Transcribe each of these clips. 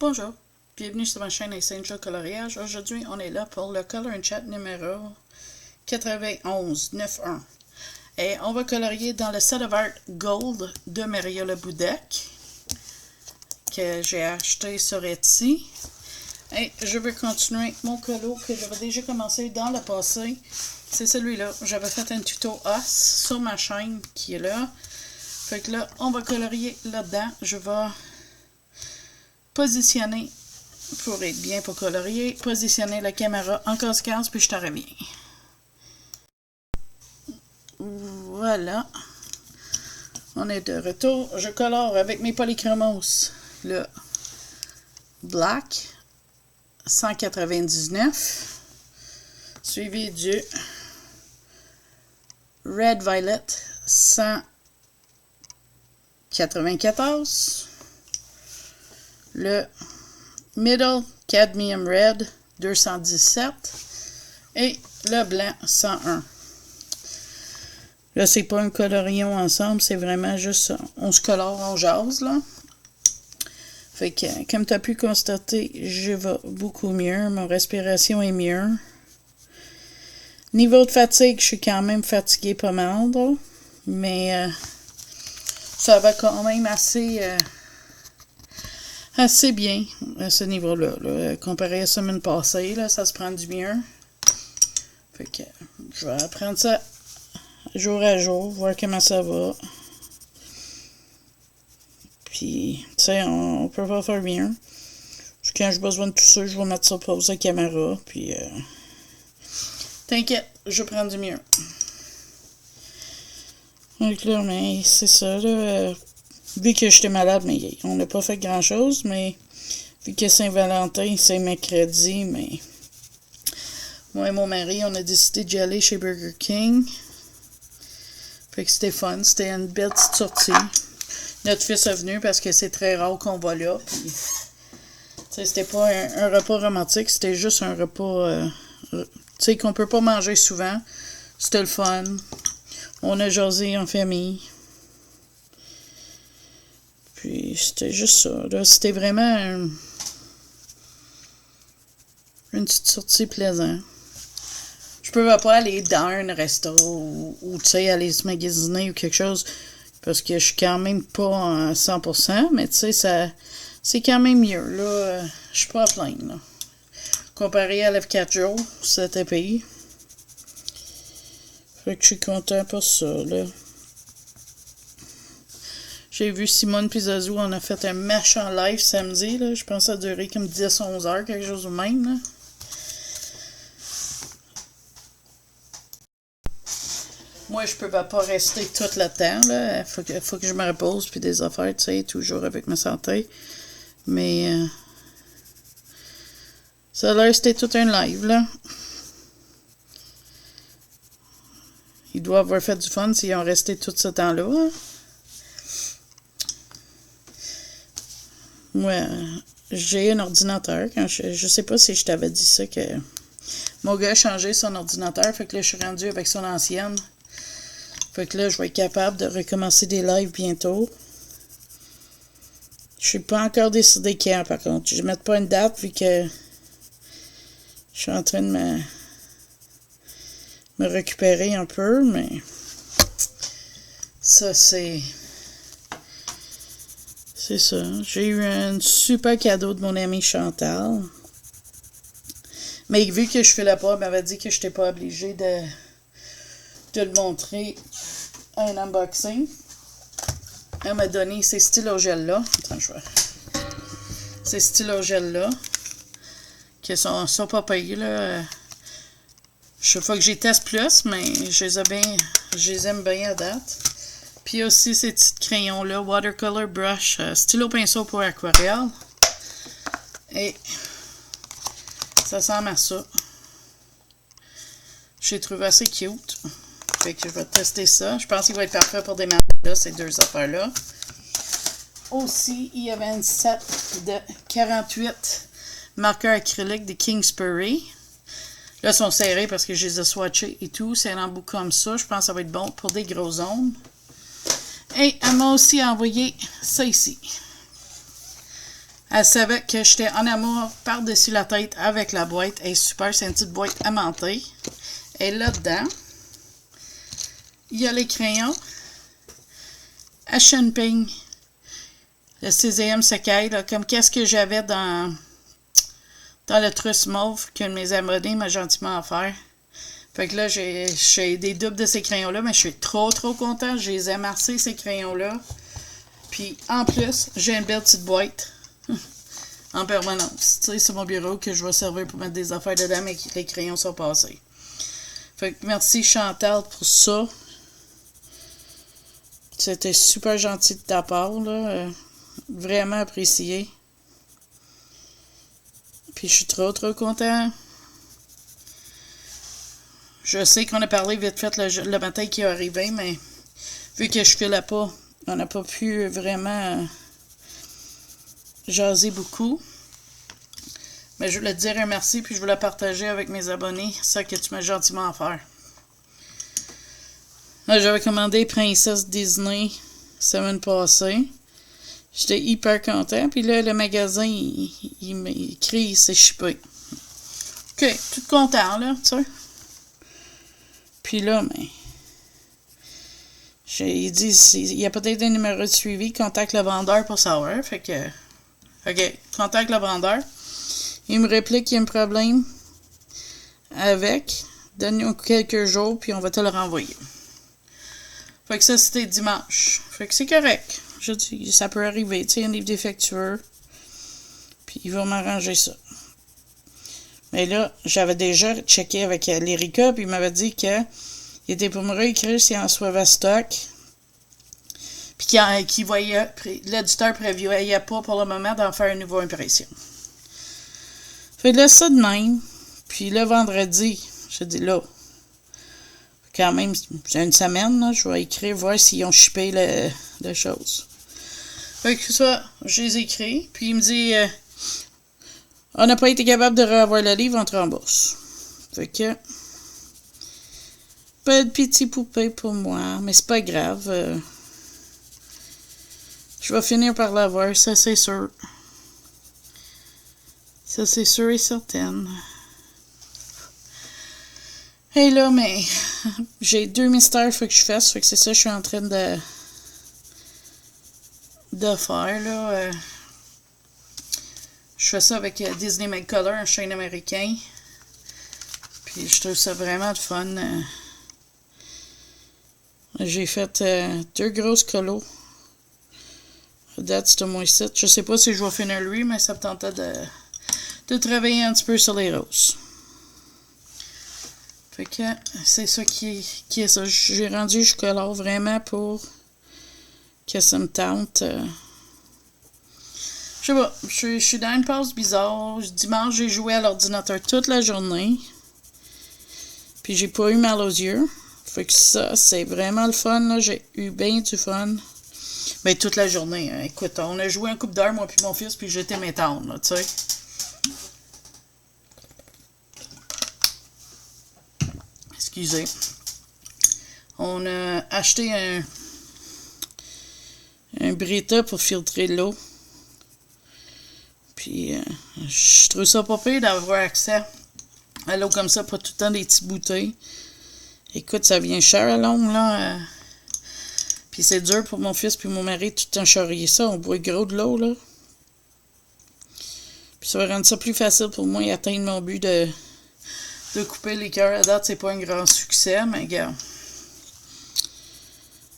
Bonjour, bienvenue sur ma chaîne Essential Coloriage. Aujourd'hui, on est là pour le Color and Chat numéro 91-9-1. Et on va colorier dans le Set of Art Gold de Maria Leboudec que j'ai acheté sur Etsy. Et je vais continuer mon colo que j'avais déjà commencé dans le passé. C'est celui-là. J'avais fait un tuto os sur ma chaîne qui est là. Fait que là, on va colorier là-dedans. Je vais positionner, pour être bien pour colorier, positionner la caméra en conséquence, puis je te reviens. Voilà. On est de retour. Je colore avec mes polychromos le Black 199, suivi du Red Violet 194, le Middle Cadmium Red 217 et le blanc 101. Là, c'est pas un colorion ensemble, c'est vraiment juste, on se colore, on jase, là. Fait que, comme tu as pu constater, je vais beaucoup mieux, ma respiration est mieux. Niveau de fatigue, je suis quand même fatiguée pas mal, là, mais ça va quand même assez bien à ce niveau-là. Là. Comparé à la semaine passée, là, ça se prend du mieux. Fait que je vais apprendre ça jour à jour, voir comment ça va. Puis, tu sais, on peut pas faire mieux. Quand j'ai besoin de tout ça, je vais mettre ça pause la caméra. Puis, t'inquiète, je vais prendre du mieux. Donc là, mais c'est ça, là. Vu que j'étais malade, mais on n'a pas fait grand-chose, mais vu que Saint-Valentin, c'est mercredi, mais moi et mon mari, on a décidé d'y aller chez Burger King. Fait que c'était fun, c'était une belle petite sortie. Notre fils est venu parce que c'est très rare qu'on va là. Puis, c'était pas un repas romantique, c'était juste un repas qu'on peut pas manger souvent. C'était le fun. On a jasé en famille. Puis c'était juste ça. Là, c'était vraiment une petite sortie plaisante. Je peux pas aller dans un resto ou tu sais, aller se magasiner ou quelque chose. Parce que je suis quand même pas à 100%, mais tu sais, ça c'est quand même mieux. Là, je suis pas à plaindre. Là. Comparé à l'F4 jours, c'était payé. Fait que je suis content pour ça, là. J'ai vu Simone Pizzazou, on a fait un méchant live samedi, là. Je pense que ça a duré comme 10-11 heures, quelque chose de même, là. Moi, je peux pas rester tout le temps, là. Faut que je me repose, puis des affaires, tu sais, toujours avec ma santé. Mais, ça a l'air c'était tout un live, là. Ils doivent avoir fait du fun s'ils ont resté tout ce temps-là, hein. Moi, j'ai un ordinateur. Quand je sais pas si je t'avais dit ça, que mon gars a changé son ordinateur, fait que là, je suis rendue avec son ancienne. Fait que là, je vais être capable de recommencer des lives bientôt. Je suis pas encore décidé quand, par contre. Je vais mettre pas une date, vu que je suis en train de me récupérer un peu, mais ça, c'est ça. J'ai eu un super cadeau de mon ami Chantal. Mais vu que je filais pas, elle m'avait dit que je n'étais pas obligée de le montrer à un unboxing. Elle m'a donné ces stylos-gel-là. Attends, je vois. Ces stylos-gel-là. Qui sont pas payés, là. Chaque fois que j'y teste plus, mais je les aime bien à date. Puis aussi ces petits crayons-là, Watercolor Brush, stylo pinceau pour aquarelle. Et ça ressemble à ça. Je l'ai trouvé assez cute. Fait que je vais tester ça. Je pense qu'il va être parfait pour démarrer là, ces deux affaires-là. Aussi, il y avait un set de 48 marqueurs acryliques de Kingsbury. Là, ils sont serrés parce que je les ai swatchés et tout. C'est un embout comme ça. Je pense que ça va être bon pour des grosses zones. Et elle m'a aussi envoyé ça ici. Elle savait que j'étais en amour par-dessus la tête avec la boîte. Elle est super, c'est une petite boîte aimantée. Et là-dedans, il y a les crayons Action Ping, le 6e Sekai, là, comme qu'est-ce que j'avais dans le truss mauve que mes abonnés m'a gentiment offert. Fait que là, j'ai des doubles de ces crayons-là, mais je suis trop contente. Je les ai amassés, ces crayons-là. Puis, en plus, j'ai une belle petite boîte en permanence. Tu sais, c'est mon bureau que je vais servir pour mettre des affaires dedans, mais les crayons sont passés. Fait que merci Chantal pour ça. C'était super gentil de ta part, là. Vraiment apprécié. Puis je suis trop content. Je sais qu'on a parlé vite fait le matin qui est arrivé, mais vu que je filais pas, on n'a pas pu vraiment jaser beaucoup. Mais je voulais te dire un merci, puis je voulais partager avec mes abonnés ça que tu m'as gentiment offert. J'avais commandé Princesse Disney la semaine passée. J'étais hyper content. Puis là, le magasin, il m'écrit, c'est shippé. OK, tout content, là, tu sais. Puis là, mais... il dit, il y a peut-être un numéro de suivi, contacte le vendeur pour savoir. Fait que... OK, contacte le vendeur. Il me réplique qu'il y a un problème avec. Donne-nous quelques jours, puis on va te le renvoyer. Fait que ça, c'était dimanche. Fait que c'est correct. Je dis, ça peut arriver. Tu sais, un livre défectueux. Puis il va m'arranger ça. Mais là, j'avais déjà checké avec l'Erika, puis il m'avait dit qu'il était pour me réécrire si en soit stock. Puis qu'il voyait, l'éditeur prévoyait pas pour le moment d'en faire une nouvelle impression. Fait que là, ça de même. Puis le vendredi, je dis là, quand même, j'ai une semaine, là, je vais écrire, voir s'ils ont shippé la chose. Fait que ça, je les écris, puis il me dit, on n'a pas été capable de revoir le livre, on te rembourse. Fait que, pas de petit poupée pour moi, mais c'est pas grave. Je vais finir par l'avoir, ça c'est sûr. Ça c'est sûr et certain. Et là, mais j'ai 2 mystères faut que je fasse, fait que c'est ça que je suis en train de faire, là. Je fais ça avec Disney Make Color, un chaîne américain. Puis je trouve ça vraiment de fun. J'ai fait 2 grosses colos. Date, c'est mon site. Je sais pas si je vais finir lui, mais ça me tentait de travailler un petit peu sur les roses. Fait que c'est ça qui est ça. J'ai rendu jusqu'à là vraiment pour que ça me tente. Je sais pas, je suis dans une pause bizarre. Dimanche, j'ai joué à l'ordinateur toute la journée. Puis j'ai pas eu mal aux yeux. Fait que ça, c'est vraiment le fun, là. J'ai eu bien du fun. Ben, toute la journée. Hein. Écoute, on a joué un couple d'heures, moi puis mon fils, puis j'étais mes tendres, là, tu sais. Excusez. On a acheté un Brita pour filtrer l'eau. Puis, je trouve ça pas pire d'avoir accès à l'eau comme ça, pas tout le temps des petites bouteilles. Écoute, ça vient cher à longue, là. Puis c'est dur pour mon fils puis mon mari tout le temps charrier ça. On boit gros de l'eau, là. Puis ça va rendre ça plus facile pour moi et atteindre mon but de couper les cœurs. À date, c'est pas un grand succès, mais regarde.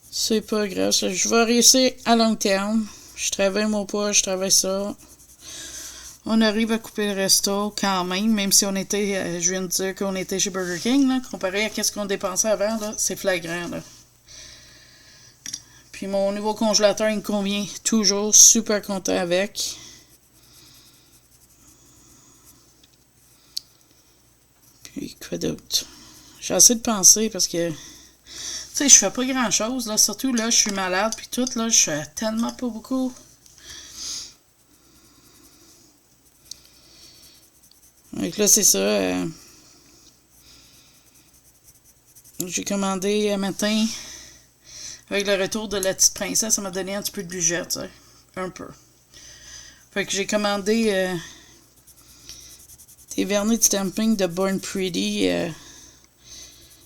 C'est pas grave. Je vais réussir à long terme. Je travaille mon poids, je travaille ça. On arrive à couper le resto quand même si on était, je viens de dire qu'on était chez Burger King, là, comparé à ce qu'on dépensait avant, là, c'est flagrant, là. Puis mon nouveau congélateur, il me convient toujours, super content avec. Puis quoi d'autre? J'ai assez de penser parce que, tu sais, je fais pas grand-chose, là, surtout là, je suis malade, puis tout, là, je fais tellement pas beaucoup. Donc là, c'est ça. J'ai commandé un matin, avec le retour de la petite princesse, ça m'a donné un petit peu de budget, tu sais. Un peu. Fait que j'ai commandé des vernis de stamping de Born Pretty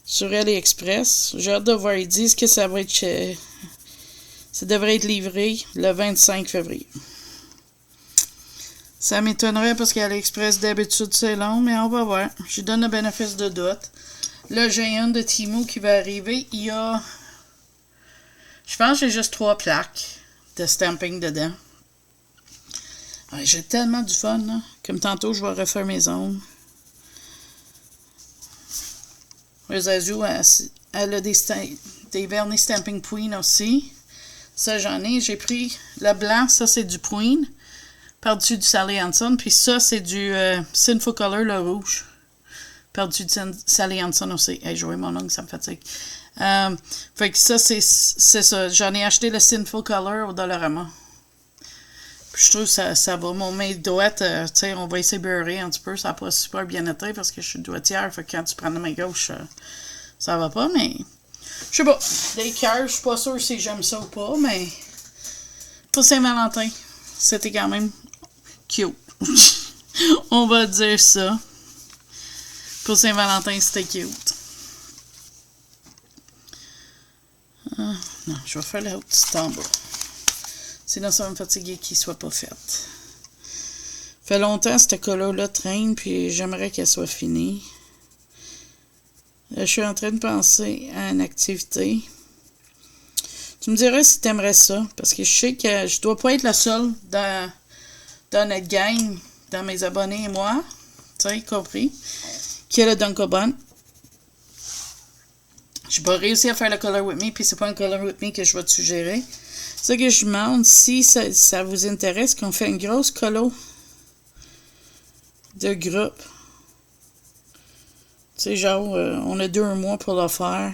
sur AliExpress. J'ai hâte de voir. Ils disent que ça va être ça devrait être livré le 25 février. Ça m'étonnerait parce qu'AliExpress d'habitude c'est long, mais on va voir. Je donne le bénéfice de doute. Là, j'ai un de Temu qui va arriver. Il y a... Je pense que j'ai juste 3 plaques de stamping dedans. Ouais, j'ai tellement du fun, là. Comme tantôt, je vais refaire mes ongles. Azul, elle a des vernis stamping Queen aussi. Ça, j'en ai. J'ai pris le blanc. Ça, c'est du Queen. Par-dessus du Sally Hansen. Puis ça, c'est du Sinful Color, le rouge. Par-dessus du Sally Hansen aussi. Hey, jouer mon ongle, ça me fatigue. Fait que ça, c'est ça. J'en ai acheté le Sinful Color au Dollarama. Puis je trouve que ça va. Mon main droite, tu sais, on va essayer de beurrer un petit peu. Ça n'a pas super bien été parce que je suis droitière. Fait que quand tu prends la main gauche, ça va pas, mais... Je sais pas. Les cœurs, je suis pas sûre si j'aime ça ou pas, mais... Pour Saint-Valentin, c'était quand même cute. On va dire ça. Pour Saint-Valentin, c'était cute. Non, je vais faire la haute petite en bas. Sinon, ça va me fatiguer qu'il soit pas fait. Fait longtemps, cette cola-là traîne, puis j'aimerais qu'elle soit finie. Je suis en train de penser à une activité. Tu me dirais si tu aimerais ça, parce que je sais que je dois pas être la seule dans notre gang, dans mes abonnés et moi, tu sais, compris, qui a le Dunko-Bun. J'ai pas réussi à faire le Color With Me, puis c'est pas un Color With Me que je vais te suggérer. C'est ça que je demande, si ça vous intéresse, qu'on fait une grosse colo de groupe. Tu sais, genre, on a 2 mois pour le faire.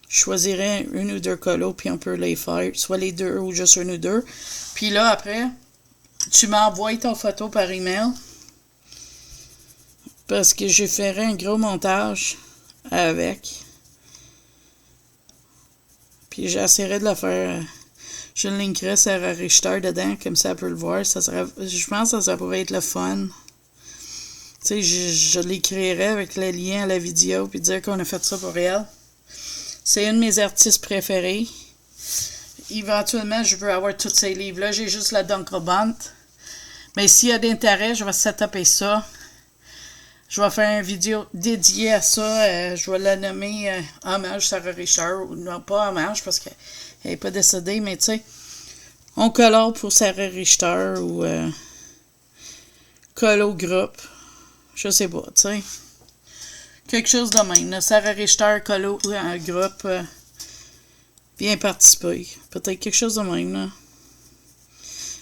Je choisirais 1 ou 2 colos, puis on peut les faire, soit les 2 ou juste 1 ou 2. Puis là, après, tu m'envoies ton photo par email. Parce que je ferai un gros montage avec. Puis j'essaierai de le faire. Je linkerai Sarah Richter dedans, comme ça elle peut le voir. Je pense que ça pourrait être le fun. Tu sais, je l'écrirai avec le lien à la vidéo, puis dire qu'on a fait ça pour elle. C'est une de mes artistes préférés. Éventuellement, je veux avoir tous ces livres-là. J'ai juste la Dunko-Bun. Mais s'il y a d'intérêt, je vais setuper ça. Je vais faire une vidéo dédiée à ça. Je vais la nommer Hommage Sarah Richard. Non, pas Hommage parce qu'elle n'est pas décédée, mais tu sais, on colore pour Sarah Richter ou Colo Groupe. Je sais pas, tu sais. Quelque chose de même. Là. Sarah Richter, Colo Groupe. Bien participer. Peut-être quelque chose de même, là.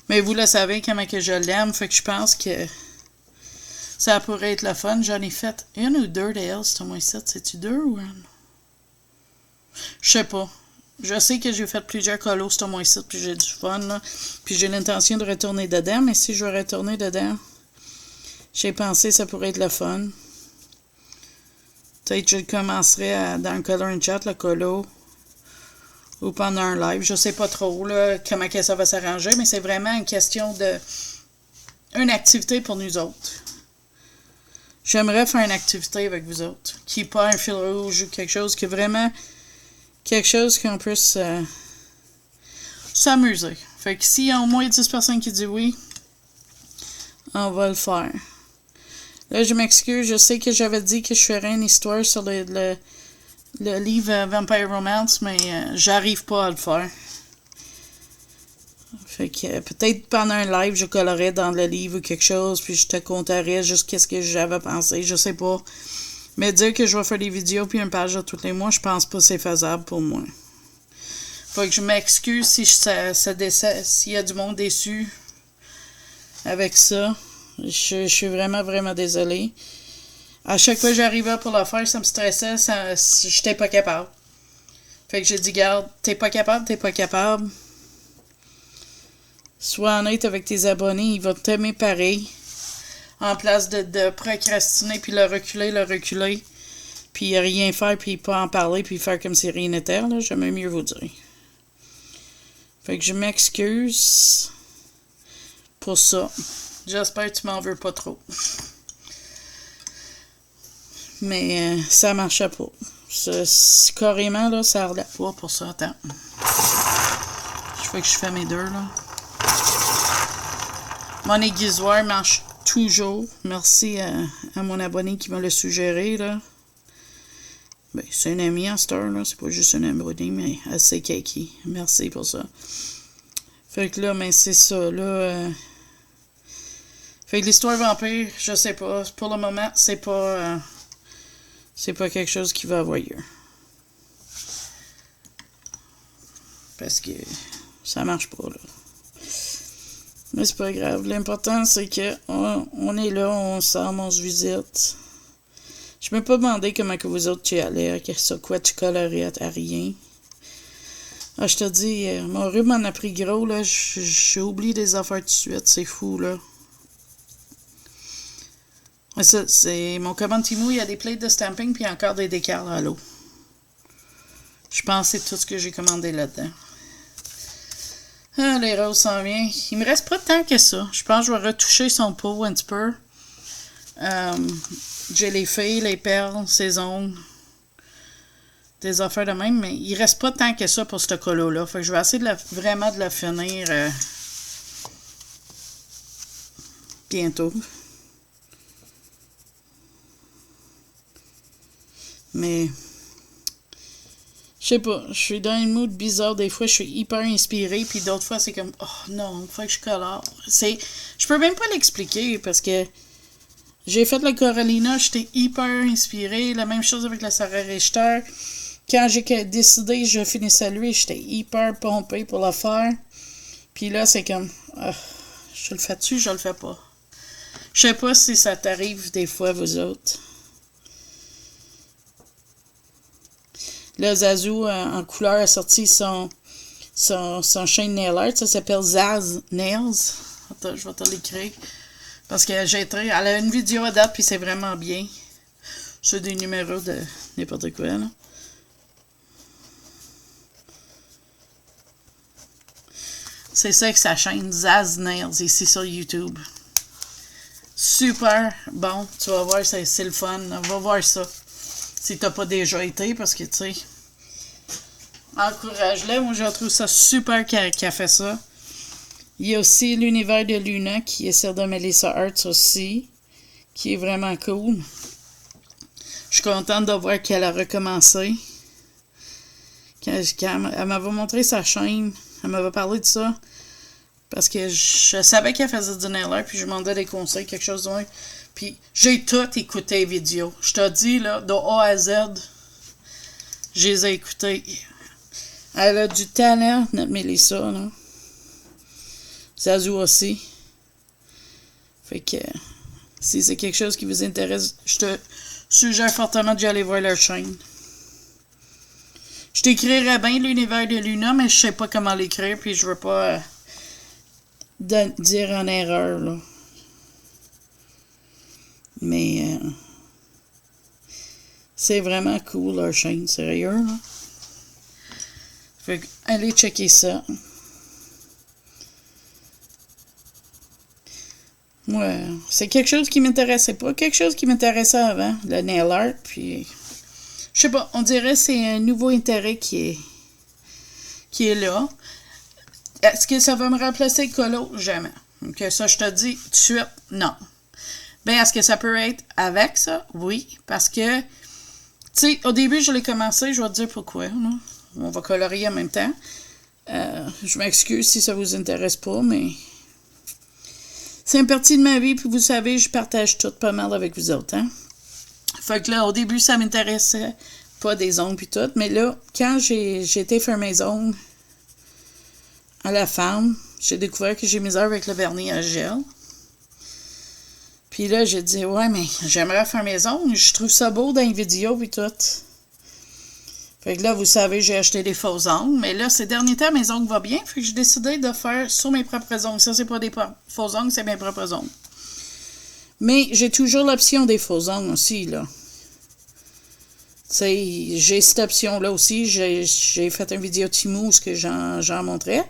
Mais vous le savez comment que je l'aime, fait que je pense que ça pourrait être le fun. J'en ai fait 1 ou 2 de elle, c'est au moins 7. C'est-tu 2 ou 1? Je sais pas. Je sais que j'ai fait plusieurs colos, c'est au moins 7, puis j'ai du fun, là. Puis j'ai l'intention de retourner dedans, mais si je veux retourner dedans, j'ai pensé que ça pourrait être le fun. Peut-être que je commencerai dans le Color and Chat, le colo, ou pendant un live. Je sais pas trop là, comment que ça va s'arranger, mais c'est vraiment une question de... une activité pour nous autres. J'aimerais faire une activité avec vous autres, qui n'est pas un fil rouge ou quelque chose, qui est vraiment quelque chose qu'on puisse s'amuser. Fait que s'il y a au moins 10 personnes qui disent oui, on va le faire. Là, je m'excuse, je sais que j'avais dit que je ferais une histoire sur le livre Vampire Romance, mais j'arrive pas à le faire. Fait que peut-être pendant un live, je colorais dans le livre ou quelque chose, puis je te conterais juste qu'est-ce que j'avais pensé, je sais pas. Mais dire que je vais faire des vidéos puis une page de tous les mois, je pense pas que c'est faisable pour moi. Fait que je m'excuse si s'il y a du monde déçu avec ça. Je suis vraiment, vraiment désolée. À chaque fois que j'arrivais pour le faire, ça me stressait, j'étais pas capable. Fait que j'ai dit, garde, t'es pas capable. Sois honnête avec tes abonnés, ils vont t'aimer pareil. En place de procrastiner, puis le reculer, puis rien faire, puis pas en parler, puis faire comme si rien n'était, là, j'aimais mieux vous dire. Fait que je m'excuse. pour ça. J'espère que tu m'en veux pas trop. Mais ça marchait pas. Carrément, là, ça roulait pas pour ça. Attends. Je fais que je fais mes deux, là. Mon aiguisoir marche toujours. Merci à mon abonné qui m'a le suggéré, là. Ben, c'est un ami en Star, là. C'est pas juste un abonné, mais assez kaki. Merci pour ça. Fait que là, mais c'est ça, là. Fait que l'histoire vampire, je sais pas. Pour le moment, c'est pas quelque chose qui va avoir lieu. Parce que ça marche pas, là. Mais c'est pas grave. L'important, c'est que on est là, on sort, on se visite. Je m'ai pas demandé comment que vous autres tu allais, sur quoi tu colorais à rien. Ah, je te dis, mon rhume m'en a pris gros, là. J'ai oublié des affaires tout de suite, c'est fou, là. Mais ça, c'est mon commande Temu, il y a des plates de stamping puis encore des décals à l'eau. Je pense que c'est tout ce que j'ai commandé là-dedans. Ah, les roses s'en viennent. Il me reste pas tant que ça. Je pense que je vais retoucher son pot un petit peu. J'ai les filles, les perles, ses ongles. Des affaires de même, mais il reste pas tant que ça pour ce colo-là. Fait que je vais essayer vraiment de le finir bientôt. Mais je sais pas, je suis dans un mood bizarre. Des fois, je suis hyper inspirée, puis d'autres fois, c'est comme, oh non, faut que je colore. Je peux même pas l'expliquer, parce que j'ai fait le Coralina, j'étais hyper inspirée. La même chose avec la Sarah Richter. Quand j'ai décidé que je finissais lui, j'étais hyper pompée pour le faire. Puis là, c'est comme, je le fais-tu, je le fais pas. Je sais pas si ça t'arrive des fois, vous autres. Là, Zazu, en couleur, a sorti son chaîne nail art. Ça s'appelle Zaz Nails. Attends, je vais te l'écrire. Parce que elle a une vidéo à date, puis c'est vraiment bien. C'est des numéros de n'importe quoi, là. C'est ça que sa chaîne Zaz Nails, ici sur YouTube. Super bon. Tu vas voir, c'est le fun. Va voir ça. Si t'as pas déjà été, parce que, tu sais, encourage-le. Moi, je trouve ça super qu'elle a fait ça. Il y a aussi l'univers de Luna, qui est celle de Melissa Arts aussi, qui est vraiment cool. Je suis contente de voir qu'elle a recommencé. Quand elle m'avait montré sa chaîne, elle m'avait parlé de ça, parce que je savais qu'elle faisait du nail art, puis je lui demandais des conseils, quelque chose de même. Puis j'ai tout écouté les vidéos. Je te dis, là, de A à Z, je les ai écoutées. Elle a du talent, notre Mélissa, là. Zazu aussi. Fait que, si c'est quelque chose qui vous intéresse, je te suggère fortement d'y aller voir leur chaîne. Je t'écrirais bien l'univers de Luna, mais je sais pas comment l'écrire, puis je veux pas dire en erreur, là. Mais c'est vraiment cool leur chaîne, sérieux, là. Fait que, allez checker ça. Ouais, c'est quelque chose qui m'intéressait pas, quelque chose qui m'intéressait avant, le nail art, puis je sais pas, on dirait que c'est un nouveau intérêt qui est là. Est-ce que ça va me remplacer le colo? Jamais. Donc ça, je te dis tout de suite, non. Ben, est-ce que ça peut être avec ça? Oui, parce que, tu sais, au début, je l'ai commencé, je vais te dire pourquoi, là. On va colorier en même temps. Je m'excuse si ça vous intéresse pas, mais c'est une partie de ma vie, puis vous savez, je partage tout pas mal avec vous autres, hein. Fait que là, au début, ça m'intéressait pas des ongles puis tout, mais là, quand j'ai été faire mes ongles à la femme, j'ai découvert que j'ai misère avec le vernis à gel. Puis là, j'ai dit, ouais, mais j'aimerais faire mes ongles, je trouve ça beau dans les vidéos puis tout. Fait que là, vous savez, j'ai acheté des faux ongles, mais là, ces derniers temps, mes ongles vont bien, fait que j'ai décidé de faire sur mes propres ongles. Ça, c'est pas des faux ongles, c'est mes propres ongles. Mais j'ai toujours l'option des faux ongles aussi, là. Tu sais, j'ai cette option-là aussi. J'ai fait une vidéo Temu où j'en montrais.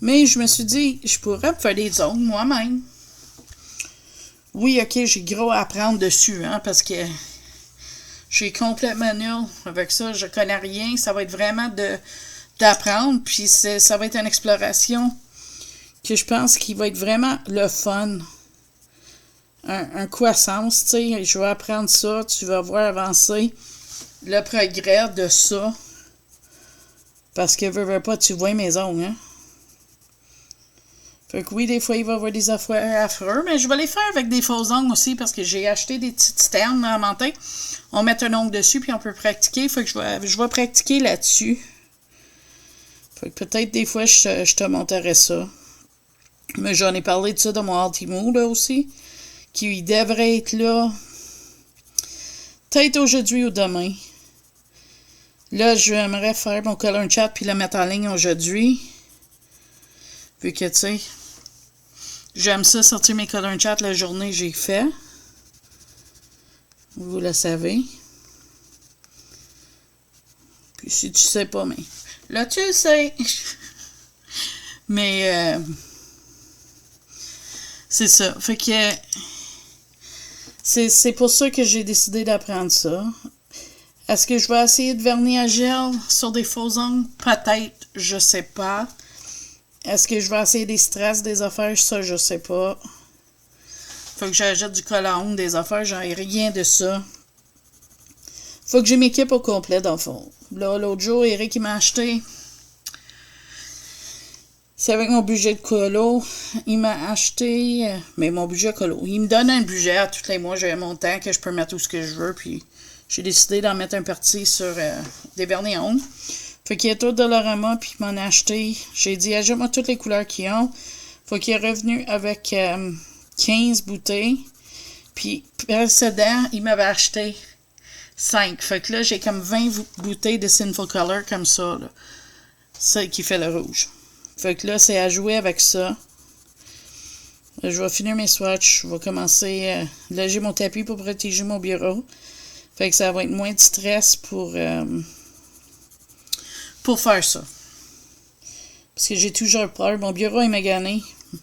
Mais je me suis dit, je pourrais me faire des ongles moi-même. Oui, ok, j'ai gros à apprendre dessus, hein, parce que je suis complètement nulle avec ça. Je connais rien. Ça va être vraiment d'apprendre. Puis ça va être une exploration que je pense qu'il va être vraiment le fun. Un croissance, tu sais. Je vais apprendre ça. Tu vas voir avancer le progrès de ça. Parce que, veux pas, tu vois mes ongles, hein. Fait que oui, des fois, il va y avoir des affaires affreux, mais je vais les faire avec des faux ongles aussi parce que j'ai acheté des petites sternes à monter. On met un ongle dessus puis on peut pratiquer. Fait que je vais pratiquer là-dessus. Fait que peut-être des fois, je te montrerai ça. Mais j'en ai parlé de ça dans mon Ultimo, là, aussi. Qui devrait être là. Peut-être aujourd'hui ou demain. Là, j'aimerais faire mon color chat puis le mettre en ligne aujourd'hui. Vu que, tu sais, j'aime ça sortir mes color chat la journée j'ai fait. Vous le savez. Puis si tu sais pas, mais là, tu le sais. Mais, c'est ça. Fait que, c'est pour ça que j'ai décidé d'apprendre ça. Est-ce que je vais essayer de vernis à gel sur des faux ongles? Peut-être, je sais pas. Est-ce que je vais essayer des strass, des affaires? Ça, je sais pas. Faut que j'achète du colle à ongles, des affaires, j'en ai rien de ça. Faut que j'ai m'équipe au complet, dans le fond. Là, l'autre jour, Eric, il m'a acheté. C'est avec mon budget de colo. Il m'a acheté. Mais mon budget colo. Il me donne un budget à tous les mois. J'ai un montant que je peux mettre tout ce que je veux. Puis j'ai décidé d'en mettre un parti sur des vernis à ongles. Fait qu'il y a tout Dollarama, puis il m'en a acheté. J'ai dit, achète-moi toutes les couleurs qu'ils ont. Fait qu'il est revenu avec 15 bouteilles. Puis précédent, il m'avait acheté 5. Fait que là, j'ai comme 20 bouteilles de Sinful Color comme ça, là. Celle qui fait le rouge. Fait que là, c'est à jouer avec ça. Je vais finir mes swatchs. Je vais commencer à loger mon tapis pour protéger mon bureau. Fait que ça va être moins de stress pour faire ça. Parce que j'ai toujours peur. Mon bureau est magané. Tu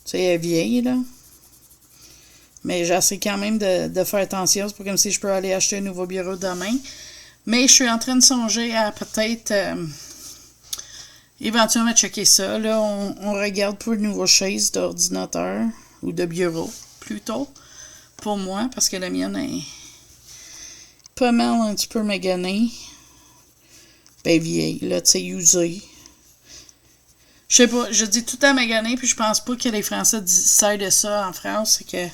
sais, elle est vieille, là. Mais j'essaie quand même de faire attention. C'est pas comme si je peux aller acheter un nouveau bureau demain. Mais je suis en train de songer à peut-être éventuellement checker ça. Là, on regarde pour une nouvelle chaise d'ordinateur ou de bureau, plutôt, pour moi, parce que la mienne est pas mal un petit peu maganée. Ben vieille, là, tu sais, usée. Je sais pas, je dis tout le temps magané, puis je pense pas que les Français disent de ça en France. C'est que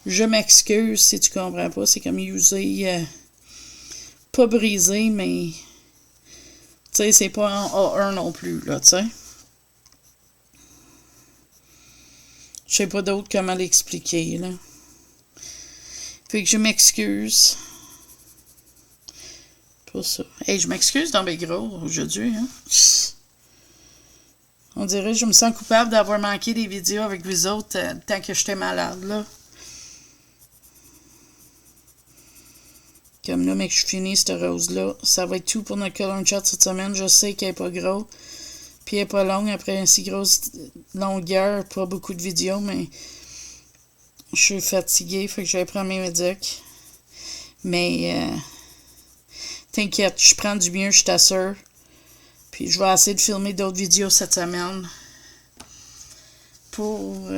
je m'excuse si tu comprends pas. C'est comme usé, pas brisé, mais tu sais, c'est pas en A1 non plus, là, tu sais. Je sais pas d'autre comment l'expliquer, là. Fait que je m'excuse pour ça. Hey, je m'excuse dans mes gros aujourd'hui, hein. On dirait que je me sens coupable d'avoir manqué des vidéos avec vous autres tant que j'étais malade, là. Comme là, mais que je finis cette rose-là, ça va être tout pour notre color chat cette semaine. Je sais qu'elle n'est pas grosse, puis elle n'est pas longue. Après une si grosse longueur, pas beaucoup de vidéos, mais je suis fatiguée, fait que je vais prendre mes médics. Mais t'inquiète, je prends du mieux, je t'assure. Puis je vais essayer de filmer d'autres vidéos cette semaine pour...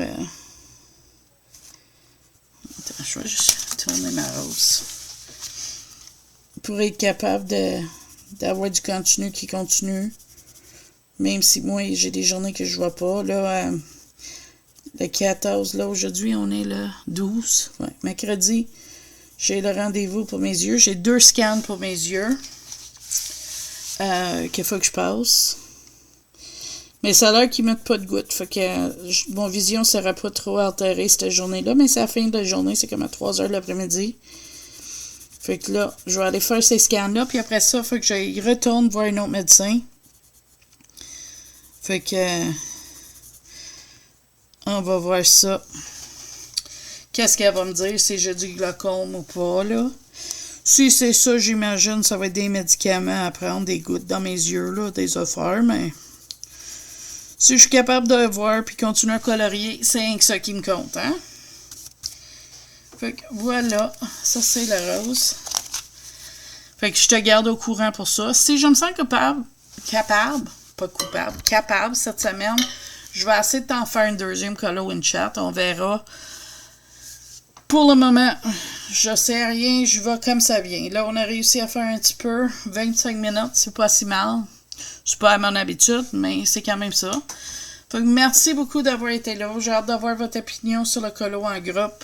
Attends, je vais juste tourner ma rose. Pour être capable d'avoir du contenu qui continue. Même si moi, j'ai des journées que je vois pas. Là, le 14, là, aujourd'hui, on est le 12. Ouais, mercredi, j'ai le rendez-vous pour mes yeux. J'ai 2 scans pour mes yeux. Qu'il faut que je passe. Mais ça a l'air qu'ils mettent pas de gouttes. Fait que mon vision ne sera pas trop altérée cette journée-là. Mais c'est la fin de la journée. C'est comme à 3 heures de l'après-midi. Fait que là, je vais aller faire ces scans-là. Puis après ça, il faut que j'aille retourne voir un autre médecin. Fait que... on va voir ça. Qu'est-ce qu'elle va me dire? Si j'ai du glaucome ou pas, là. Si c'est ça, j'imagine, ça va être des médicaments à prendre, des gouttes dans mes yeux, là, des affaires, mais Si je suis capable de voir puis continuer à colorier, c'est rien que ça qui me compte, hein? Fait que voilà, ça c'est la rose. Fait que je te garde au courant pour ça. Si je me sens capable cette semaine, je vais essayer de t'en faire une deuxième color in chat. On verra. Pour le moment, je sais rien, je vais comme ça vient. Là, on a réussi à faire un petit peu. 25 minutes, c'est pas si mal. C'est pas à mon habitude, mais c'est quand même ça. Fait que merci beaucoup d'avoir été là. J'ai hâte d'avoir votre opinion sur le colo en groupe.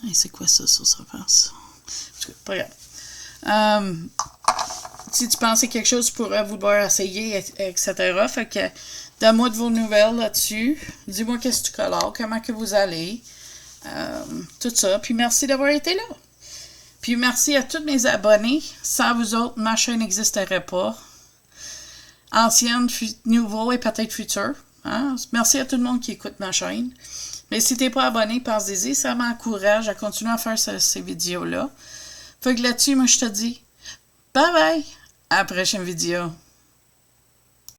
Hey, c'est quoi ça sur sa face? Pas grave. Si tu pensais quelque chose, tu pourrais vouloir essayer, etc. Fait que donne-moi de vos nouvelles là-dessus. Dis-moi qu'est-ce que tu colores, comment que vous allez. Tout ça. Puis merci d'avoir été là. Puis merci à tous mes abonnés. Sans vous autres, ma chaîne n'existerait pas. Ancienne, nouveau et peut-être futur. Hein? Merci à tout le monde qui écoute ma chaîne. Mais si t'es pas abonné, pense-y, ça m'encourage à continuer à faire ces vidéos-là. Fait que là-dessus, moi, je te dis bye bye! À la prochaine vidéo.